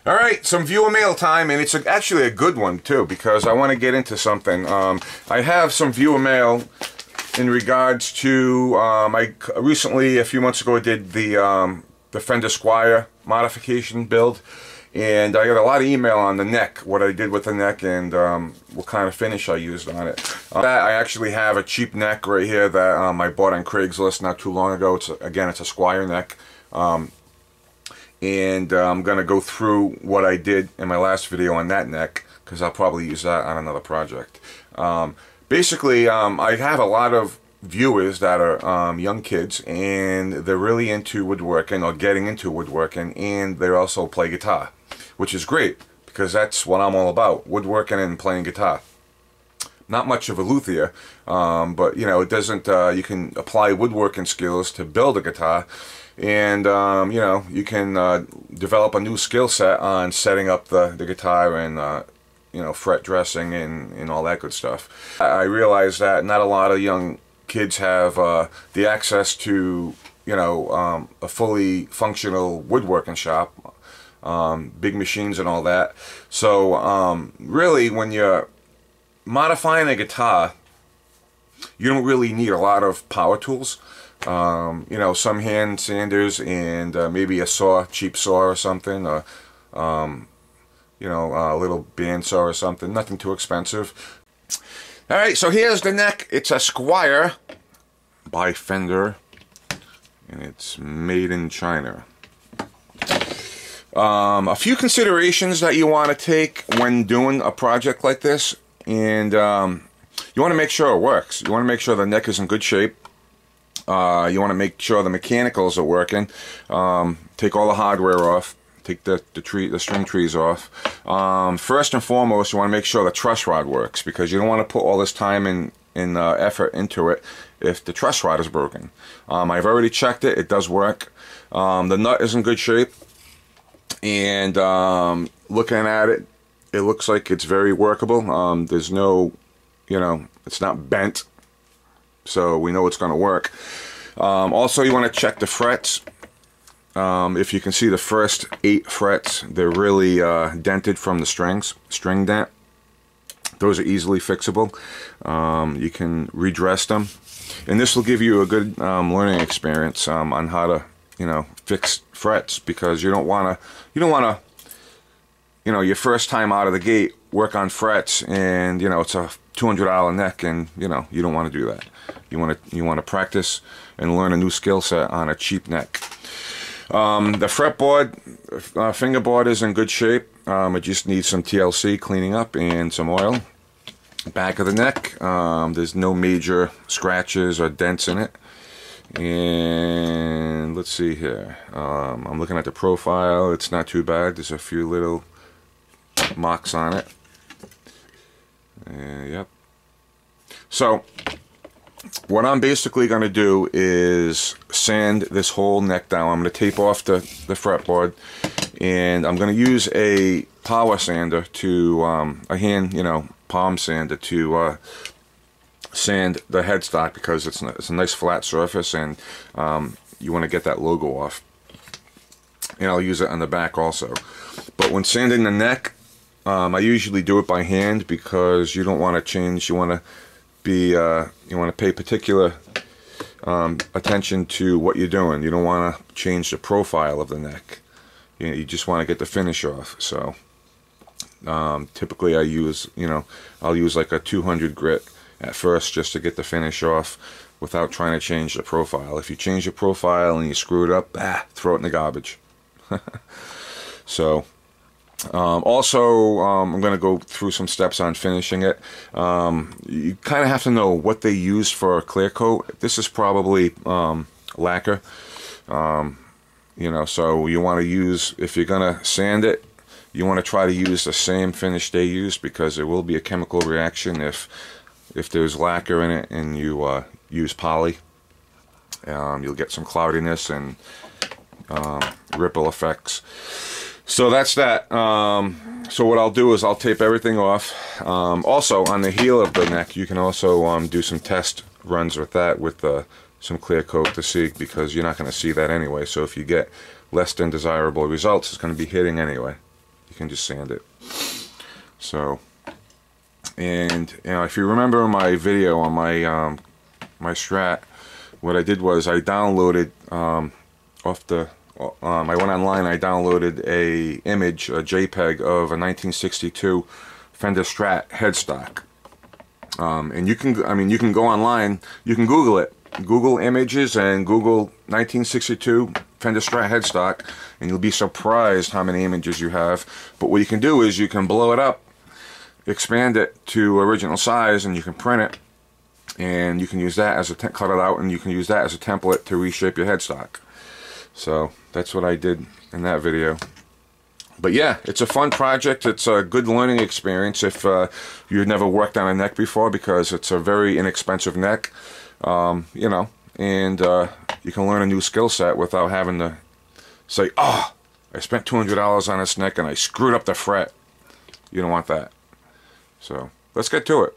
Alright, some viewer mail time, and it's actually a good one too, because I want to get into something. I have some viewer mail in regards to, I recently, a few months ago, did the Fender Squire modification build, and I got a lot of email on the neck, what I did with the neck, and what kind of finish I used on it. I actually have a cheap neck right here that I bought on Craigslist not too long ago. Again, it's a Squire neck. And I'm going to go through what I did in my last video on that neck, because I'll probably use that on another project. Basically, I have a lot of viewers that are young kids, and they're really into woodworking or getting into woodworking, and they also play guitar, which is great, because that's what I'm all about, woodworking and playing guitar. Not much of a luthier, but you know, it doesn't, you can apply woodworking skills to build a guitar, and you know, you can develop a new skill set on setting up the guitar and you know, fret dressing and all that good stuff. I realize that not a lot of young kids have the access to, you know, a fully functional woodworking shop, big machines and all that. So really, when you're modifying a guitar, you don't really need a lot of power tools. You know, some hand sanders and maybe a saw, cheap saw or something, or you know, a little bandsaw or something. Nothing too expensive. Alright, so here's the neck. It's a Squire by Fender, and it's made in China. A few considerations that you want to take when doing a project like this, and you want to make sure it works. You want to make sure the neck is in good shape. You want to make sure the mechanicals are working. Take all the hardware off. Take the string trees off. First and foremost, you want to make sure the truss rod works, because you don't want to put all this time and effort into it if the truss rod is broken. I've already checked it. It does work. The nut is in good shape, and looking at it, it looks like it's very workable. There's no, you know, it's not bent, so we know it's going to work. Also, you want to check the frets. If you can see the first 8 frets, they're really dented from the string dent. Those are easily fixable. You can redress them, and this will give you a good learning experience on how to, you know, fix frets, because you don't want to, you know, your first time out of the gate work on frets, and you know, it's a $200 neck, and you know, you don't want to do that. You want to practice and learn a new skill set on a cheap neck. The fretboard, fingerboard is in good shape. It just needs some TLC cleaning up and some oil. Back of the neck, there's no major scratches or dents in it. And let's see here. I'm looking at the profile. It's not too bad. There's a few little marks on it. Yep. So what I'm basically going to do is sand this whole neck down. I'm going to tape off the fretboard, and I'm going to use a power sander to, a hand, you know, palm sander to sand the headstock, because it's a nice flat surface, and you want to get that logo off. And I'll use it on the back also. But when sanding the neck, I usually do it by hand, because you don't want to change. You want to be, you want to pay particular attention to what you're doing. You don't want to change the profile of the neck. You just want to get the finish off. So typically I use, you know, I'll use like a 200 grit at first, just to get the finish off without trying to change the profile. If you change the profile and you screw it up, throw it in the garbage. So also, I'm going to go through some steps on finishing it. You kind of have to know what they use for a clear coat. This is probably lacquer. You know, so you want to use, if you're going to sand it, you want to try to use the same finish they use, because there will be a chemical reaction if there's lacquer in it and you use poly. You'll get some cloudiness and ripple effects. So that's that. So what I'll do is I'll tape everything off. Also, on the heel of the neck, you can also do some test runs with that, with some clear coat to see, because you're not going to see that anyway. So if you get less than desirable results, it's going to be hitting anyway. can just sand it. So, and you know, if you remember my video on my my Strat, what I did was I downloaded I went online, I downloaded a image, a JPEG of a 1962 Fender Strat headstock. And you can, I mean, you can go online, you can Google it, Google images and Google 1962 Fender Strat headstock, and you'll be surprised how many images you have. But what you can do is you can blow it up, expand it to original size, and you can print it, and you can use that as a cut it out, and you can use that as a template to reshape your headstock. So that's what I did in that video. But yeah, it's a fun project. It's a good learning experience if you've never worked on a neck before, because it's a very inexpensive neck, you know, and you can learn a new skill set without having to say, oh, I spent $200 on this neck and I screwed up the fret. You don't want that. So let's get to it.